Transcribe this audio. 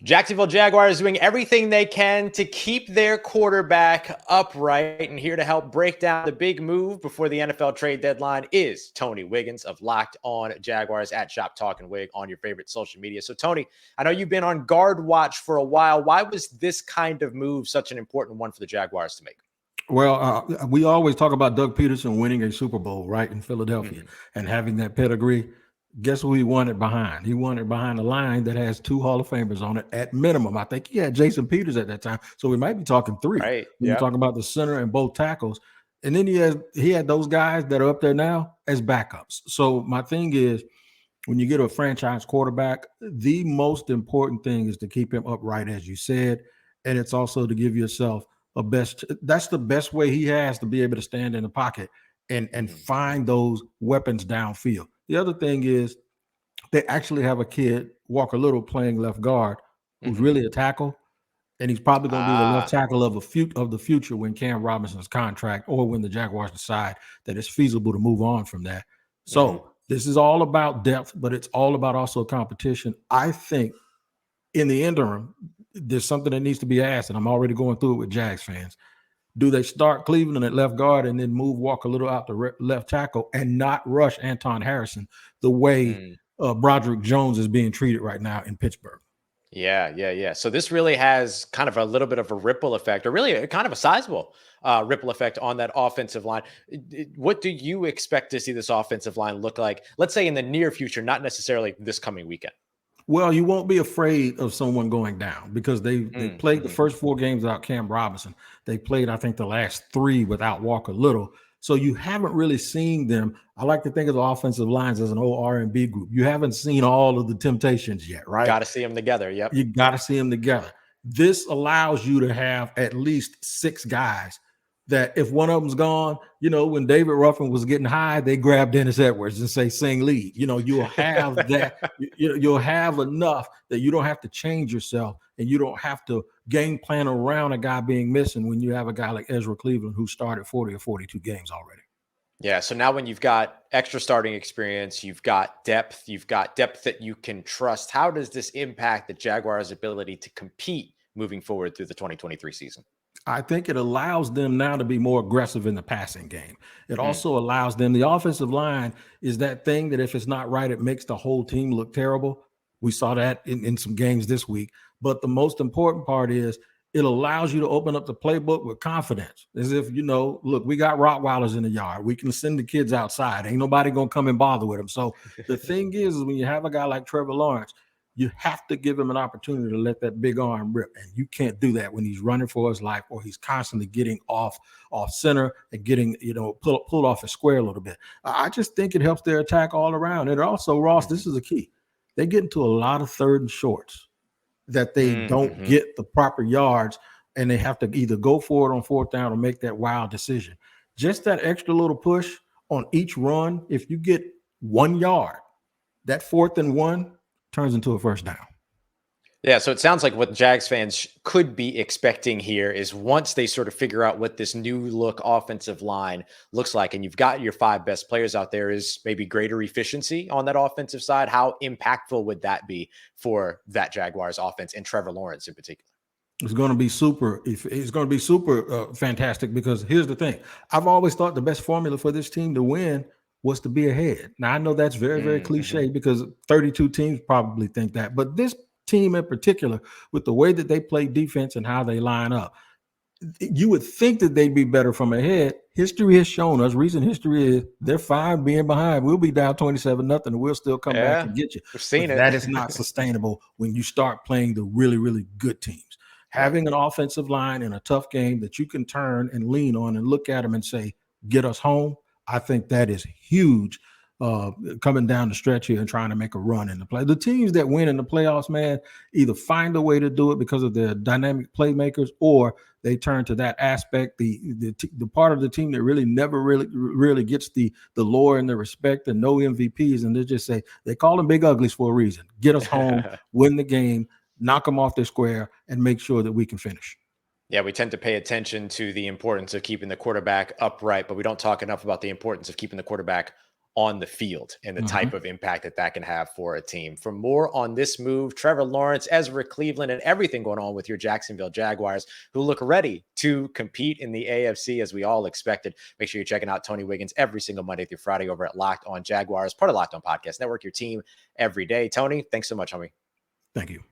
Jacksonville Jaguars doing everything they can to keep their quarterback upright. And here to help break down the big move before the NFL trade deadline is Tony Wiggins of Locked On Jaguars at Shop Talking Wig on your favorite social media. So, Tony, I know you've been on guard watch for a while. Why was this kind of move such an important one for the Jaguars to make? Well, we always talk about Doug Pederson winning a Super Bowl, right, in Philadelphia and having that pedigree. Guess who he won it behind? He won it behind a line that has 2 Hall of Famers on it at minimum. I think he had Jason Peters at that time. So we might be talking 3 Right. when you talk about the center and both tackles. And then he had those guys that are up there now as backups. So my thing is, when you get a franchise quarterback, the most important thing is to keep him upright, as you said. And it's also to give yourself that's the best way he has to be able to stand in the pocket and find those weapons downfield. The other thing is they actually have a kid, Walker Little, playing left guard, who's really a tackle, and he's probably going to be the left tackle of the future when Cam Robinson's contract or when the Jaguars decide that it's feasible to move on from that. So this is all about depth, but it's all about also competition. I think in the interim, there's something that needs to be asked, and I'm already going through it with Jags fans. Do they start Cleveland at left guard and then move Walker Little out to left tackle and not rush Anton Harrison the way Broderick Jones is being treated right now in Pittsburgh? Yeah. So this really has kind of a little bit of a ripple effect, or really kind of a sizable ripple effect on that offensive line. What do you expect to see this offensive line look like, let's say in the near future, not necessarily this coming weekend? Well, you won't be afraid of someone going down because they played the first 4 games without Cam Robinson. They played, I think, the last 3 without Walker Little. So you haven't really seen them. I like to think of the offensive lines as an old R&B group. You haven't seen all of the temptations yet, right? Got to see them together. Yep. You got to see them together. This allows you to have at least 6 guys that if one of them's gone, when David Ruffin was getting high, they grabbed Dennis Edwards and say, sing lead. You'll have that. You'll have enough that you don't have to change yourself and you don't have to game plan around a guy being missing when you have a guy like Ezra Cleveland who started 40 or 42 games already. Yeah. So now when you've got extra starting experience, you've got depth that you can trust. How does this impact the Jaguars' ability to compete moving forward through the 2023 season? I think it allows them now to be more aggressive in the passing game. It also allows them, the offensive line is that thing that if it's not right, it makes the whole team look terrible. We saw that in some games this week. But the most important part is it allows you to open up the playbook with confidence. As if, look, we got Rottweilers in the yard. We can send the kids outside. Ain't nobody going to come and bother with them. So the thing is when you have a guy like Trevor Lawrence, you have to give him an opportunity to let that big arm rip. And you can't do that when he's running for his life or he's constantly getting off center and getting, pulled off his square a little bit. I just think it helps their attack all around. And also, Ross, this is the key. They get into a lot of 3rd and shorts that they don't get the proper yards, and they have to either go for it on 4th down or make that wild decision. Just that extra little push on each run, if you get 1 yard, that 4th and 1 turns into a first down. Yeah, so it sounds like what Jags fans could be expecting here is once they sort of figure out what this new look offensive line looks like, and you've got your 5 best players out there, is maybe greater efficiency on that offensive side. How impactful would that be for that Jaguars offense and Trevor Lawrence in particular? It's going to be super. It's going to be super fantastic because here's the thing. I've always thought the best formula for this team to win was to be ahead. Now, I know that's very, very cliche because 32 teams probably think that. But this team in particular, with the way that they play defense and how they line up, you would think that they'd be better from ahead. History has shown us, recent history is they're fine being behind. We'll be down 27-0 and we'll still come back and get you. We've seen it. That is not sustainable when you start playing the really, really good teams. Having an offensive line in a tough game that you can turn and lean on and look at them and say, get us home, I think that is huge coming down the stretch here and trying to make a run in the play. The teams that win in the playoffs, man, either find a way to do it because of their dynamic playmakers or they turn to that aspect, the part of the team that really never really gets the lore and the respect and no MVPs. And they just say, they call them big uglies for a reason. Get us home, win the game, knock them off their square, and make sure that we can finish. Yeah, we tend to pay attention to the importance of keeping the quarterback upright, but we don't talk enough about the importance of keeping the quarterback on the field and the type of impact that that can have for a team. For more on this move, Trevor Lawrence, Ezra Cleveland, and everything going on with your Jacksonville Jaguars, who look ready to compete in the AFC as we all expected. Make sure you're checking out Tony Wiggins every single Monday through Friday over at Locked On Jaguars, part of Locked On Podcast Network, your team every day. Tony, thanks so much, homie. Thank you.